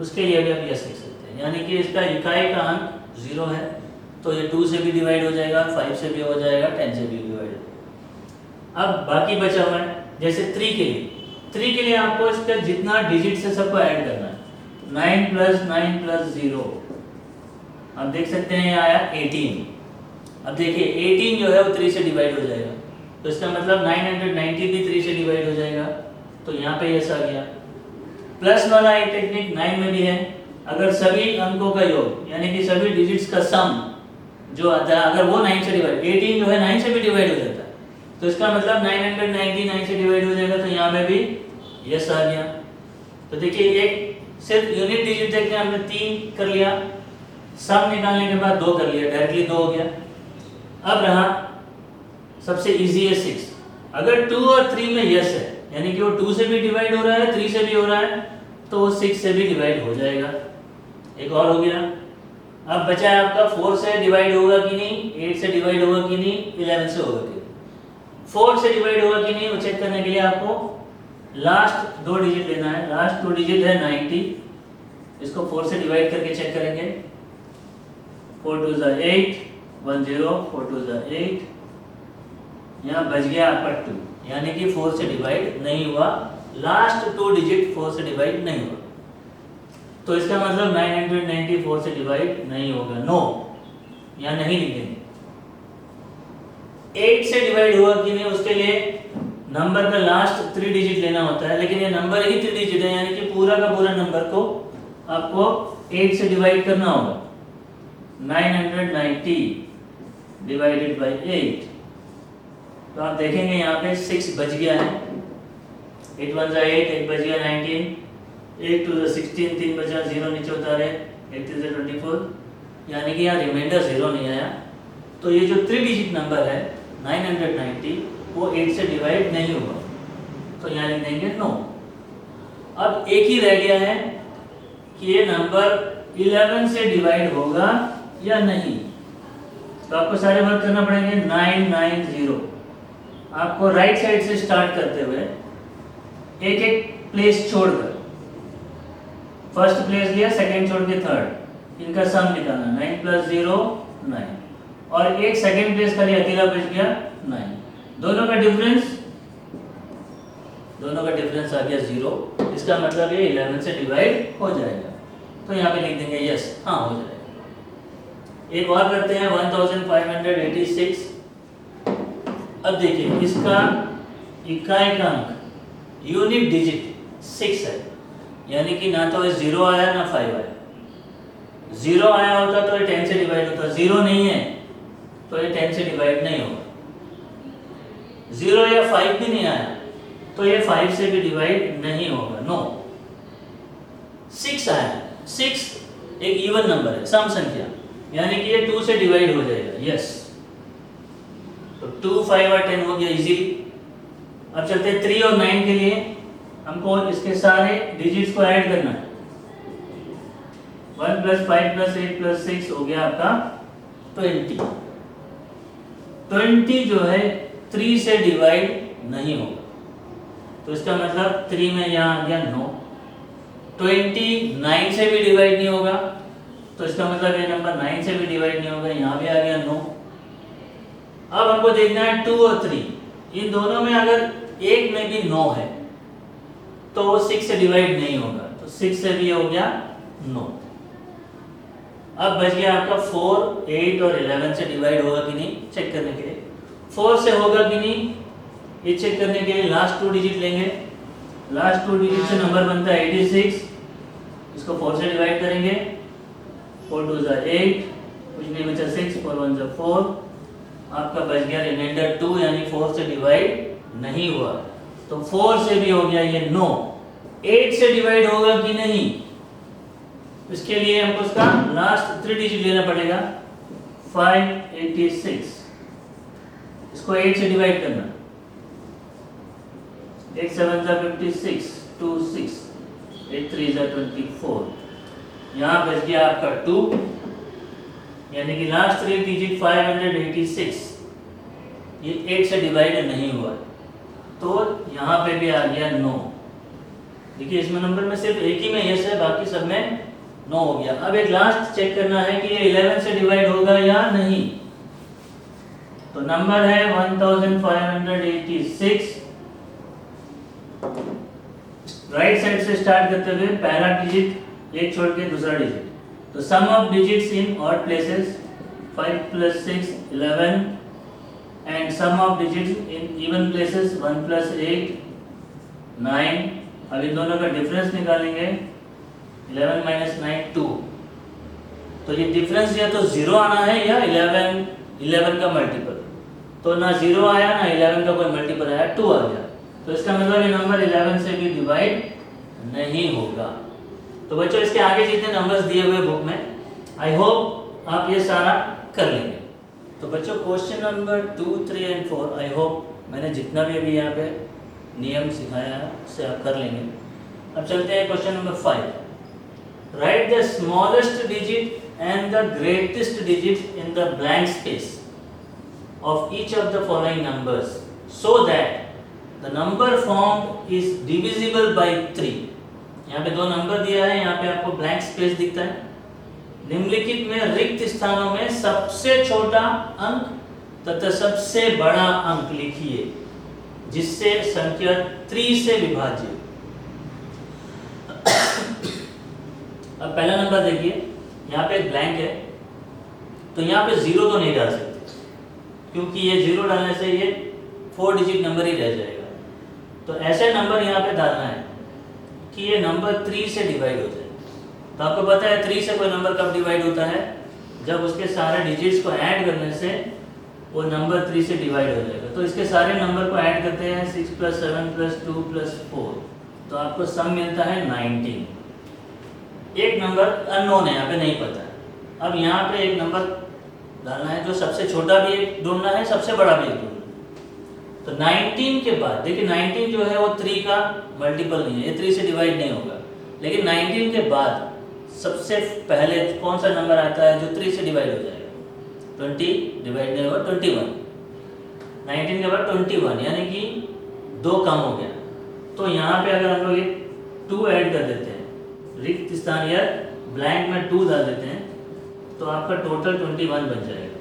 उसके लिए भी आप यस लिख सकते हैं। यानी कि इसका इकाई का अंक 0 है तो ये 2 से भी डिवाइड हो जाएगा, 5 से भी हो जाएगा, 10 से भी डिवाइड हो जाएगा। अब बाकी बचा हुआ है जैसे 3 के लिए। 3 के लिए आपको इसका जितना डिजिट से सबको ऐड करना है। 9 + 9 + 0 आप देख सकते हैं ये आया 18। अब देखिए 18 जो है वो 3 से डिवाइड हो जाएगा, तो इसका मतलब 990 भी 3 से डिवाइड हो जाएगा, तो यहाँ पे यस आ गया। प्लस वाला एक टेक्निक 9 में भी है, अगर सभी अंकों का योग यानी कि सभी डिजिट्स का सम जो आता है अगर वो 9 से डिवाइड, 18 जो है 9 से भी डिवाइड हो जाता है, तो इसका मतलब 990 9 से डिवाइड हो जाएगा, तो यहाँ पे भी यस आ गया। तो देखिए एक सिर्फ यूनिट डिजिट देख के हमने 3 कर लिया, सम निकालने के बाद 2 कर लिया, डायरेक्टली 2 हो गया। अब रहा सबसे इजी है 6। अगर 2 और 3 में यस है यानी कि वो 2 से भी डिवाइड हो रहा है, 3 से भी हो रहा है, तो वो 6 से भी डिवाइड हो जाएगा। एक और हो गया। अब बचा है आपका 4 से डिवाइड होगा कि नहीं, 8 से डिवाइड होगा कि नहीं, 11 से होगा कि नहीं। 4 से डिवाइड होगा कि नहीं वो चेक करने के लिए आपको लास्ट 2 डिजिट लेना है। लास्ट 2 डिजिट है 90, इसको 4 से डिवाइड करके चेक करेंगे। 4 2 = 8, 1 0, 4 2 = 8, यहाँ बच गया आपका 2, यानी कि 4 से डिवाइड नहीं हुआ। लास्ट 2 डिजिट 4 से डिवाइड नहीं हुआ, तो इसका मतलब 994 से डिवाइड नहीं होगा, नो, यहाँ नहीं लिखेंगे। 8 से डिवाइड हुआ कि नहीं उसके लिए नंबर का लास्ट 3 डिजिट लेना होता है, लेकिन ये नंबर ही 3 डिजिट है, यानी कि पूरा का पूरा नंबर को आपको 8 से डिवाइड करना होगा। 990 डिवाइडेड बाय 8, तो आप देखेंगे यहाँ पे 6 बच गया है। 8 1 = 8, 1 बच गया 19, 8 2 = 16, 3 बचा, 0 नीचे उतारे, 8 3 = 24, यानी कि यहाँ रिमाइंडर 0 नहीं आया। तो ये जो 3 डिजिट नंबर है 990 वो 8 से डिवाइड नहीं हुआ, तो यहाँ लिख देंगे नो। अब एक ही रह गया है कि ये नंबर 11 से डिवाइड होगा या नहीं, तो आपको सारे वर्क करना पड़ेंगे। 990 आपको राइट साइड से स्टार्ट करते हुए एक एक प्लेस छोड़कर, फर्स्ट प्लेस लिया, सेकंड छोड़ के थर्ड, इनका सम निकालना। 9 + 0 9, और एक सेकंड प्लेस खाली अकेला बच गया 9, दोनों का डिफरेंस आ गया 0, इसका मतलब ये 11 से डिवाइड हो जाएगा, तो यहाँ पे लिख देंगे यस, हाँ हो जाएगा। एक और करते हैं 1586। अब देखिए इसका इकाई का अंक यूनिट डिजिट 6 है, यानी कि ना तो 0 आया ना 5 आया। 0 आया होता तो ये 10 से डिवाइड होता, 0 नहीं है तो ये 10 से डिवाइड नहीं होगा। 0 या 5 भी नहीं आया तो ये 5 से भी डिवाइड नहीं होगा, नो। 6 आया, 6 एक इवन नंबर है, सम संख्या, यानी कि ये 2 से डिवाइड हो जाएगा, यस। तो 2 5 और 10 हो गया इजी। अब चलते हैं 3 और 9 के लिए, हमको इसके सारे डिजिट्स को ऐड करना है। 1 + 5 + 8 + 6 हो गया आपका 20। 20 जो है 3 से डिवाइड नहीं होगा, तो इसका मतलब 3 में यहाँ आ गया 9। 20 9 से भी डिवाइड नहीं होगा, तो इसका मतलब ये नंबर 9 से भी डिवाइड नहीं होगा, यहाँ भी आ गया 9। अब हमको देखना है 2 और 3, इन दोनों में अगर एक में भी 9 है तो वो 6 से डिवाइड नहीं होगा, तो 6 से भी हो गया 9। अब बच गया आपका 4, 8 और 11 से डिवाइड होगा कि नहीं चेक करने के लिए। 4 से होगा कि नहीं, ये चेक करने के लिए लास्ट 2 डिजिट लेंगे। लास्ट 2 डिजिट से नंबर बनता है 86, इसको 4 से डिवाइड करेंगे, 4 2 जा 8, कुछ नहीं बचा 6, 4 1 जा 4, आपका बच गया रिमाइंडर 2, यानी 4 से डिवाइड नहीं हुआ। तो 4 से भी हो गया ये नो। 8 से डिवाइड होगा कि नहीं, इसके लिए हमको इसका लास्ट 3 डिजिट लेना पड़ेगा, 586, इसको 8 से डिवाइड करना, 8 7 जा 56, 2 6, 8 3 जा 24, यहाँ बच गया आपका 2, यानी कि लास्ट 3 डिजिट 586 ये 8 से डिवाइड नहीं हुआ, तो यहाँ पे भी आ गया नो। देखिए इसमें नंबर में सिर्फ एक ही में यस है, बाकी सब में नो हो गया। अब एक लास्ट चेक करना है कि ये 11 से डिवाइड होगा या नहीं। तो नंबर है 1586, राइट साइड से स्टार्ट करते हुए पहला डिजिट एक छोड़ के दूसरा डिजिट। तो sum of digits in odd places 5 + 6 11 and sum of digits in even places 1 + 8 9। अब इन दोनों का डिफरेंस निकालेंगे, 11 - 9 2। तो ये डिफरेंस या तो 0 आना है या 11 का मल्टीपल। तो ना 0 आया ना 11 का कोई मल्टीपल आया, 2 आ गया। तो इसका मतलब ये नंबर 11 से भी डिवाइड नहीं होगा। तो बच्चों इसके आगे जितने नंबर्स दिए हुए बुक में, आई होप आप ये सारा कर लेंगे। तो बच्चों question number 2 3 and 4 I hope मैंने जितना भी अभी यहाँ पे नियम सिखाया है उससे आप कर लेंगे। अब चलते हैं question number 5। Right the smallest digit and the greatest digit in the blank space of each of the following numbers so that the number formed is divisible by 3। यहाँ पे 2 नंबर दिया है, यहाँ पे आपको ब्लैंक स्पेस दिखता है। निम्नलिखित में रिक्त स्थानों में सबसे छोटा अंक तथा सबसे बड़ा अंक लिखिए जिससे संख्या 3 से विभाज्य। अब पहला नंबर देखिए, यहाँ पे एक ब्लैंक है, तो यहाँ पे 0 तो नहीं डाल सकते क्योंकि ये 0 डालने से ये 4 डिजिट नंबर ही रह जाएगा। तो ऐसे नंबर यहाँ पे डालना है कि ये नंबर 3 से डिवाइड हो जाए। तो आपको पता है 3 से कोई नंबर कब डिवाइड होता है, जब उसके सारे डिजिट्स को ऐड करने से वो नंबर 3 से डिवाइड हो जाएगा। तो इसके सारे नंबर को ऐड करते हैं, 6 + 7 + 2 + 4, तो आपको सम मिलता है 19। एक नंबर अननोन है, यहाँ पे नहीं पता है। अब यहाँ पे एक नंबर डालना है जो सबसे छोटा भी एक ढूंढना है, सबसे बड़ा भी एक ढूंढना है। तो 19 के बाद देखिए 19 जो है वो 3 का मल्टीपल नहीं है, ये 3 से डिवाइड नहीं होगा। लेकिन 19 के बाद सबसे पहले कौन सा नंबर आता है जो 3 से डिवाइड हो जाएगा? 20 डिवाइड नहीं होगा, 21। 19 के बाद 21 यानी कि 2 कम हो गया। तो यहाँ पे अगर हम लोग ये 2 ऐड कर देते हैं, रिक्त स्थान या ब्लैंक में 2 डाल देते हैं, तो आपका टोटल 21 बन जाएगा।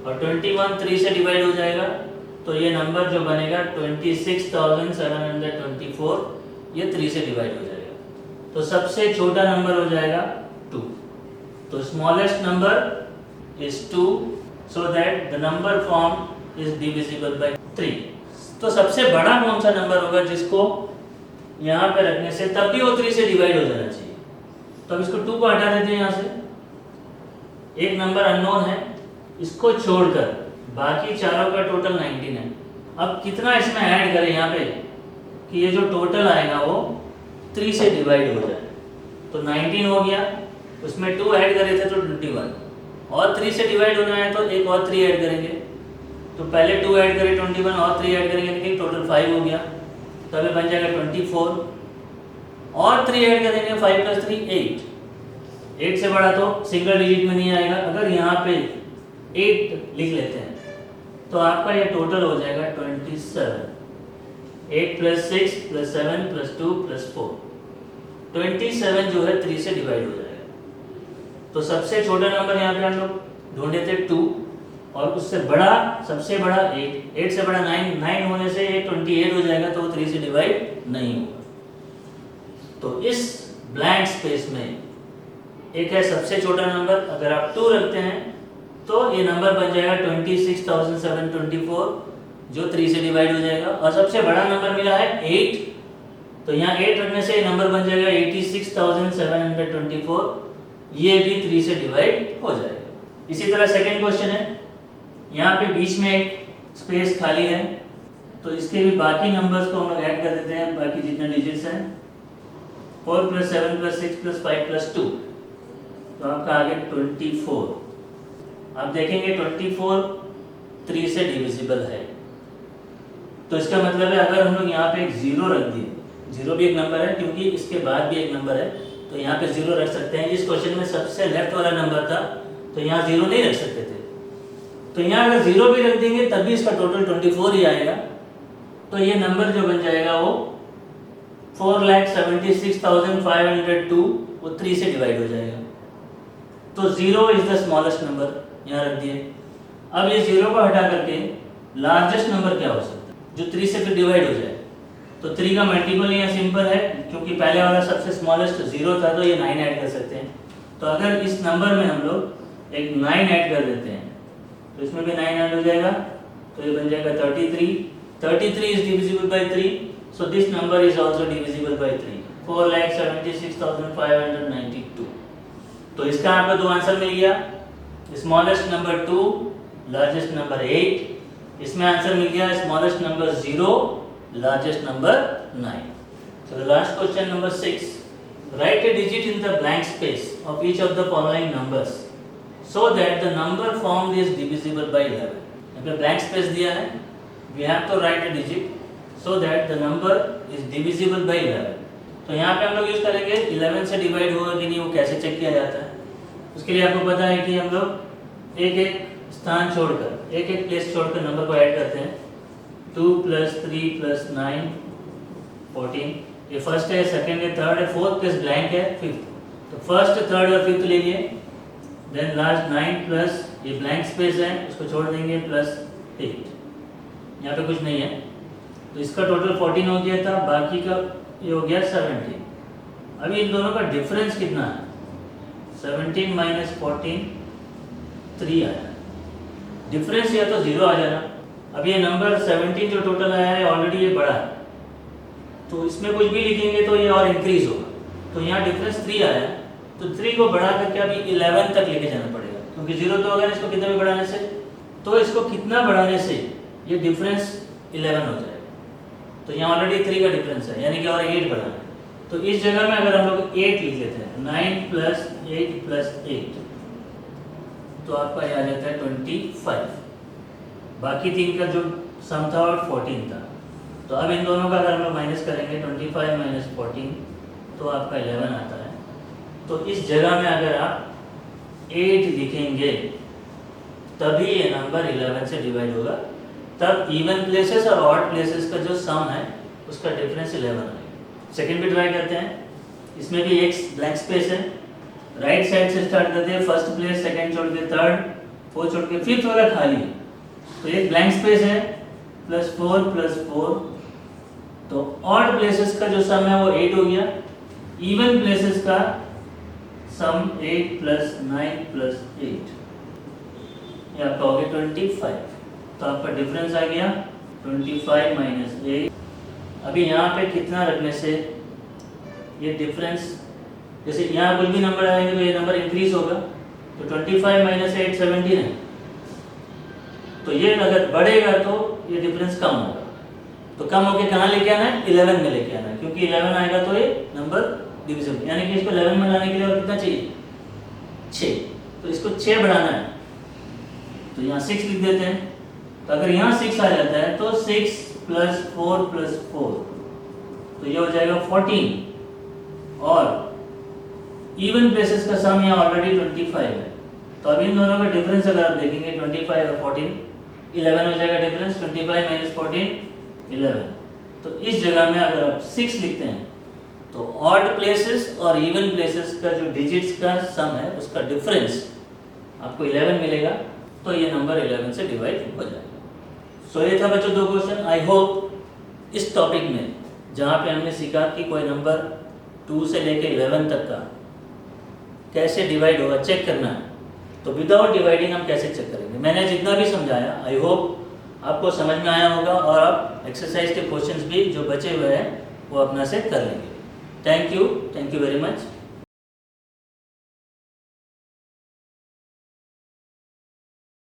और 21 3 से डिवाइड हो जाएगा, तो ये नंबर जो बनेगा 26,724, ये 3 से डिवाइड हो जाएगा। तो सबसे छोटा नंबर हो जाएगा 2। तो smallest number is 2 so that the number form is divisible by 3। तो सबसे बड़ा कौन सा नंबर होगा जिसको यहाँ पे रखने से तब भी वो 3 से डिवाइड हो जाना चाहिए। तो अब इसको 2 को हटा देते हैं यहाँ से। एक नंबर अननोन है, इसको छोड़कर बाकी चारों का टोटल 19 है। अब कितना इसमें ऐड करें यहाँ पे कि ये जो टोटल आएगा वो 3 से डिवाइड हो जाए। तो 19 हो गया, उसमें 2 ऐड करे थे तो 21, और 3 से डिवाइड होना है तो एक और 3 ऐड करेंगे। तो पहले 2 ऐड करें 21 और 3 ऐड करेंगे तो टोटल 5 हो गया। तो अभी बन जाएगा 24, और 3 ऐड करेंगे 5 + 3 8। 8 से बड़ा तो सिंगल डिजिट में नहीं आएगा। अगर यहाँ पे 8 लिख लेते हैं तो आपका ये टोटल हो जाएगा 27। 8 + 6 + 7 + 2 + 4, 27 जो है 3 से डिवाइड हो जाएगा। तो सबसे छोटा नंबर यहाँ पे हम लोग ढूंढे थे 2, और उससे बड़ा सबसे बड़ा 8। 8 से बड़ा 9 होने से ये 28 हो जाएगा, तो 3 से डिवाइड नहीं होगा। तो इस ब्लैंक स्पेस में एक है सबसे छोटा नंबर, अगर आप 2 रखते हैं तो ये नंबर बन जाएगा 26,724, जो 3 से डिवाइड हो जाएगा, और सबसे बड़ा नंबर मिला है 8, तो यहाँ 8 रखने से नंबर बन जाएगा 86,724, ये भी 3 से डिवाइड हो जाएगा। इसी तरह सेकंड क्वेश्चन है, यहाँ पे बीच में एक स्पेस खाली है, तो इसके भी बाकी नंबर्स को हम लोग ऐड कर देते हैं, बाकी जितने डिजिट्स हैं 4 + 7 + 6 + 5 + 2, तो आपका आ गया 24। आप देखेंगे 24 3 से डिविजिबल है, तो इसका मतलब है अगर हम लोग यहाँ पे एक 0 रख दिए, 0 भी एक नंबर है क्योंकि इसके बाद भी एक नंबर है, तो यहाँ पे 0 रख सकते हैं। इस क्वेश्चन में सबसे लेफ्ट वाला नंबर था, तो यहाँ 0 नहीं रख सकते थे, तो यहाँ अगर 0 भी रख देंगे तब भी इसका टोटल 24 ही आएगा, तो ये नंबर जो बन जाएगा वो 4,76,502, वो 3 से डिवाइड हो जाएगा। तो 0 इज द स्मॉलेस्ट नंबर, यहाँ रख दिए। अब ये 0 को हटा करके लार्जेस्ट नंबर क्या हो सकता है जो 3 से फिर डिवाइड हो जाए, तो 3 का मल्टीपल यहाँ सिंपल है, क्योंकि पहले वाला सबसे स्मॉलेस्ट 0 था, तो ये 9 ऐड कर सकते हैं। तो अगर इस नंबर में हम लोग एक 9 ऐड कर देते हैं, तो इसमें भी 9 ऐड हो जाएगा, तो ये बन जाएगा 33। 33 is divisible by 3, so this number is also divisible by 3, 4,76,592। तो इसका आपको दो आंसर मिल गया, स्मॉलेस्ट नंबर 2, लार्जेस्ट नंबर 8। इसमें आंसर मिल गया smallest number 0, largest number 9। So the last question number 6, write a digit in the blank space of each of the following numbers so that the number formed is divisible by 11। यहाँ पे blank space दिया है, we have to write a digit so that the number is divisible by 11। तो यहाँ पे हम लोग use करेंगे 11 से डिवाइड होगा कि नहीं, वो कैसे चेक किया जाता है। उसके लिए आपको पता है कि हम लोग एक एक स्थान छोड़कर, एक एक प्लेस छोड़कर नंबर को ऐड करते हैं। 2 + 3 + 9 14, ये फर्स्ट है, सेकंड है, थर्ड है, फोर्थ प्लस ब्लैंक है, फिफ्थ। तो फर्स्ट, थर्ड और फिफ्थ ले लिए, देन लास्ट 9 प्लस ये ब्लैंक स्पेस है, उसको छोड़ देंगे, +8। यहाँ पे कुछ नहीं है, तो इसका टोटल 14 हो गया था, बाकी का ये हो गया 17। अभी इन दोनों का डिफरेंस कितना है? 17 - 14 3 आया, डिफरेंस या तो 0 आ जाना। अब ये नंबर 17 जो टोटल आया है ऑलरेडी ये बड़ा है, तो इसमें कुछ भी लिखेंगे तो ये और इंक्रीज होगा, तो यहाँ डिफरेंस 3 आया, तो 3 को बढ़ा करके अभी 11 तक लेके जाना पड़ेगा, क्योंकि 0 तो अगर इसको कितना भी बढ़ाने से, तो इसको कितना बढ़ाने से ये डिफरेंस 11 हो जाएगा। तो यहाँ ऑलरेडी 3 का डिफरेंस है, यानी कि और 8 बढ़ाना है, तो इस जगह में अगर हम लोग 8 लिख लेते हैं, 9 + 8 + 8, तो आपका ये आ जाता है 25। बाकी 3 का जो सम था और 14 था, तो अब इन दोनों का अगर हम लोग माइनस करेंगे 25 - 14, तो आपका 11 आता है। तो इस जगह में अगर आप 8 लिखेंगे तभी ये नंबर 11 से डिवाइड होगा, तब इवन प्लेसेस और ऑड प्लेसेस का जो सम है उसका डिफरेंस 11 आएगा। सेकंड भी ट्राई करते हैं, इसमें भी एक ब्लैंक स्पेस है, राइट साइड से स्टार्ट करते हैं, फर्स्ट प्लेस, सेकंड छोड़ के थर्ड, फोर्थ छोड़ के फिफ्थ वाला खाली है, तो एक ब्लैंक स्पेस है, +4 + 4, तो ऑड प्लेसेस का जो सम है वो 8 हो गया, इवन प्लेसेस का सम 8 + 9 + 8, ये आपका हो गया 25। तो आपका डिफरेंस आ गया 25 - 8। अभी यहाँ पे कितना रखने से ये डिफरेंस, जैसे यहाँ कुछ भी नंबर आएंगे तो ये नंबर इंक्रीज होगा, तो 25 - 8 17 है, तो ये अगर बढ़ेगा तो ये डिफरेंस कम होगा, तो कम होके कहाँ लेके आना है? 11 में लेके आना है, क्योंकि 11 आएगा तो ये नंबर डिविजिबल, यानी कि इसको 11 में लाने के लिए और कितना चाहिए? 6, तो इसको 6 बढ़ाना है, तो यहाँ 6 लिख देते हैं। तो अगर यहाँ 6 आ जाता है तो 6 + 4 + 4, तो ये हो जाएगा 14, और इवन प्लेसेस का सम यहाँ ऑलरेडी 25 है, तो अब इन दोनों का डिफरेंस अगर आप देखेंगे 25 और 14, 11 हो जाएगा डिफरेंस, 25 - 14 11। तो इस जगह में अगर आप 6 लिखते हैं तो ऑड प्लेसेस और इवन प्लेसेस का जो डिजिट्स का सम है उसका डिफरेंस आपको 11 मिलेगा, तो ये नंबर 11 से डिवाइड हो जाएगा। सो ये था बच्चों 2 क्वेश्चन। आई होप इस टॉपिक में जहाँ पे हमने सीखा कि कोई नंबर 2 से लेके 11 तक का कैसे डिवाइड होगा चेक करना है, तो विदाउट डिवाइडिंग हम कैसे चेक करेंगे, मैंने जितना भी समझाया आई होप आपको समझ में आया होगा और आप एक्सरसाइज के क्वेश्चंस भी जो बचे हुए हैं वो अपना से कर लेंगे। Thank you very much.